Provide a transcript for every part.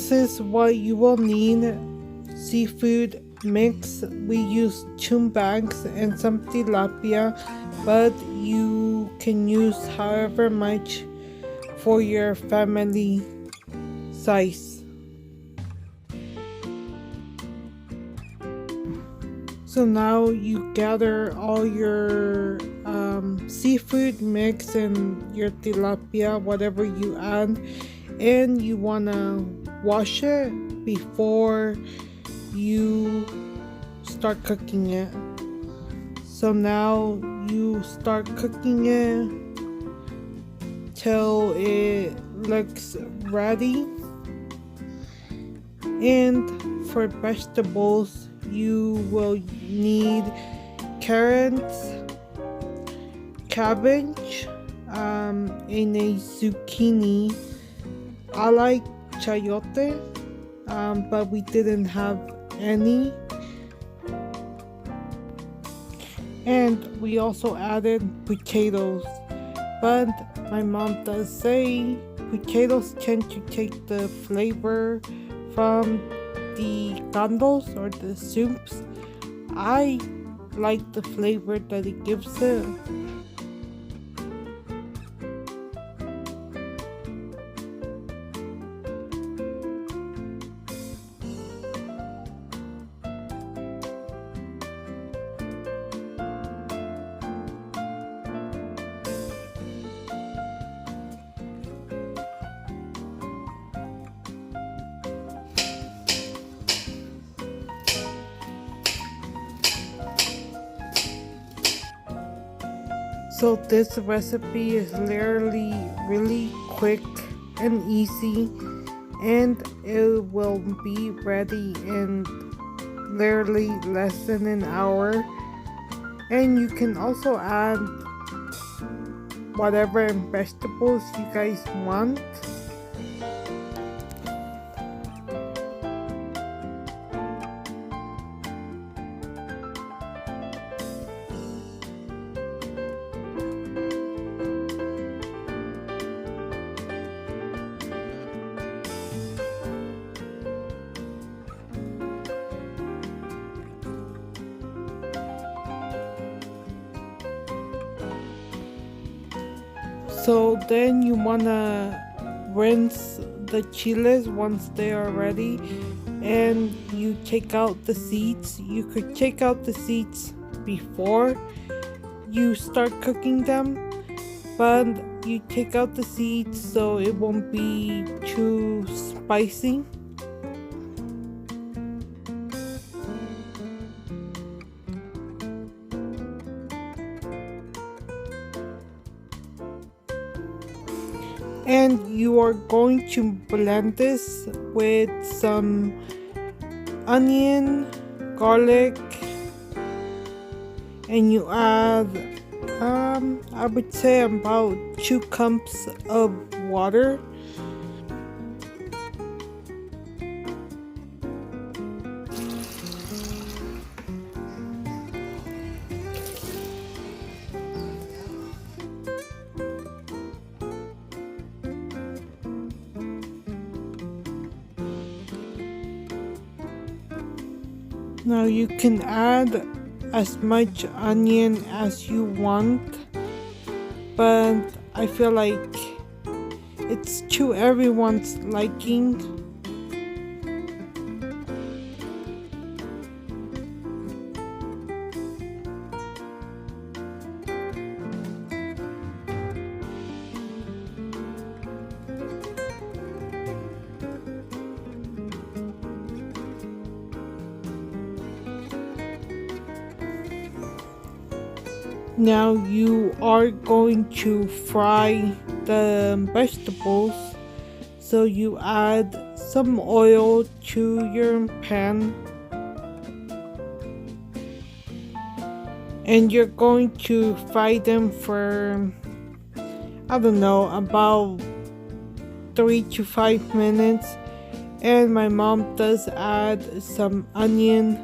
this is what you will need. Seafood mix. We use 2 bags and some tilapia, but you can use however much for your family size. So now you gather all your seafood mix and your tilapia, whatever you add, and you wanna wash it before you start cooking it. So now you start cooking it till it looks ready. And for vegetables, you will need carrots, cabbage, and a zucchini. I like chayote, but we didn't have any. And we also added potatoes, but my mom does say potatoes tend to take the flavor from the caldos or the soups. I like the flavor that it gives it. So this recipe is literally really quick and easy, and it will be ready in literally less than an hour. And you can also add whatever vegetables you guys want. So then you wanna rinse the chiles once they are ready, and you take out the seeds. You could take out the seeds before you start cooking them, but you take out the seeds so it won't be too spicy. And you are going to blend this with some onion, garlic, and you add I would say about 2 cups of water. Now you can add as much onion as you want, but I feel like it's to everyone's liking. Now you are going to fry the vegetables, so you add some oil to your pan, and you're going to fry them for, I don't know, about 3 to 5 minutes. And my mom does add some onion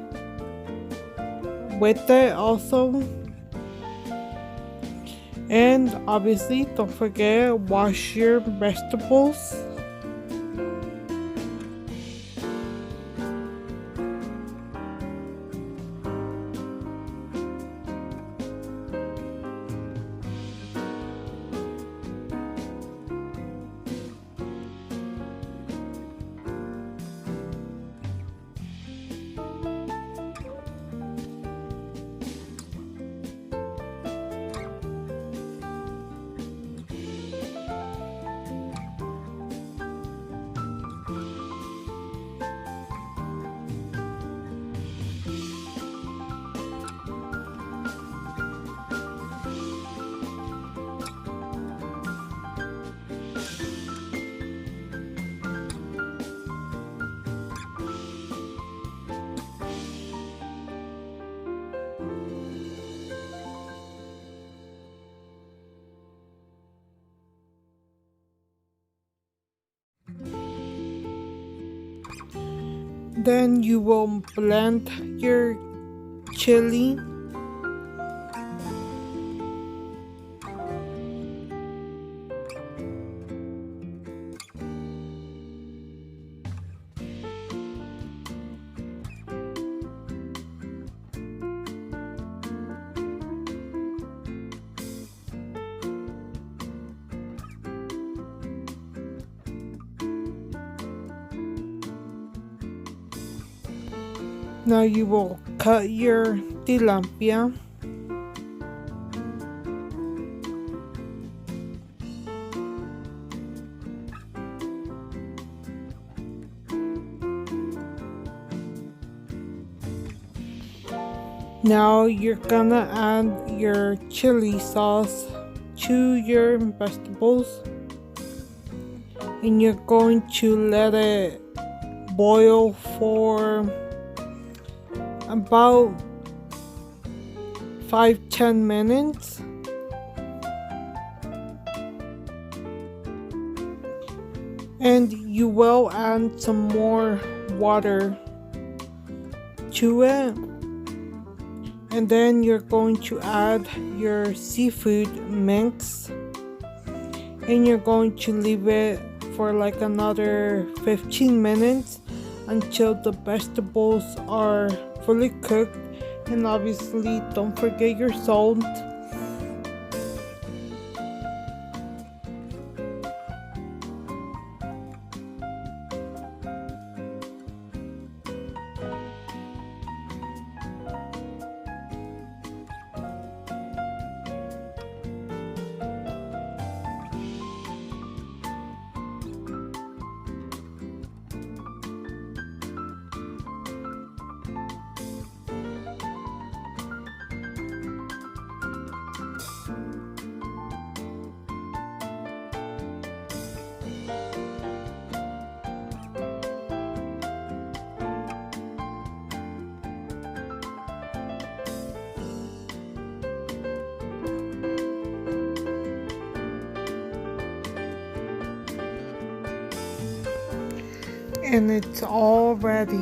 with it also. And obviously, don't forget, wash your vegetables. Then you will blend your chili. Now you will cut your tilapia. Now you're gonna add your chili sauce to your vegetables, and you're going to let it boil for about 5-10 minutes. And you will add some more water to it. And then you're going to add your seafood mix, and you're going to leave it for like another 15 minutes until the vegetables are fully cooked. And obviously don't forget your salt. And it's already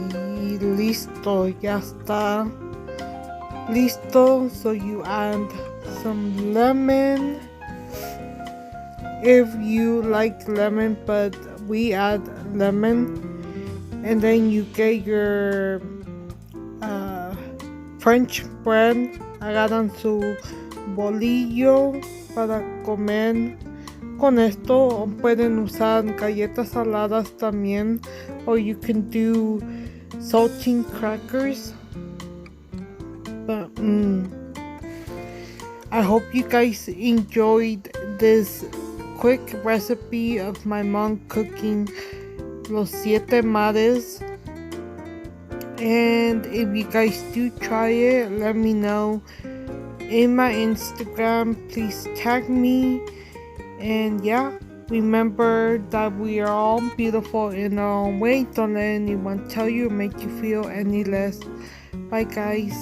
listo, ya está listo. So you add some lemon if you like lemon, but we add lemon. And then you get your French bread, agarran su bolillo para comer con esto, o pueden usar galletas saladas también, or you can do saltine crackers. But I hope you guys enjoyed this quick recipe of my mom cooking los 7 mares. And if you guys do try it, let me know in my Instagram. Please tag me. And yeah, remember that we are all beautiful in our own way. Don't let anyone tell you or make you feel any less. Bye guys.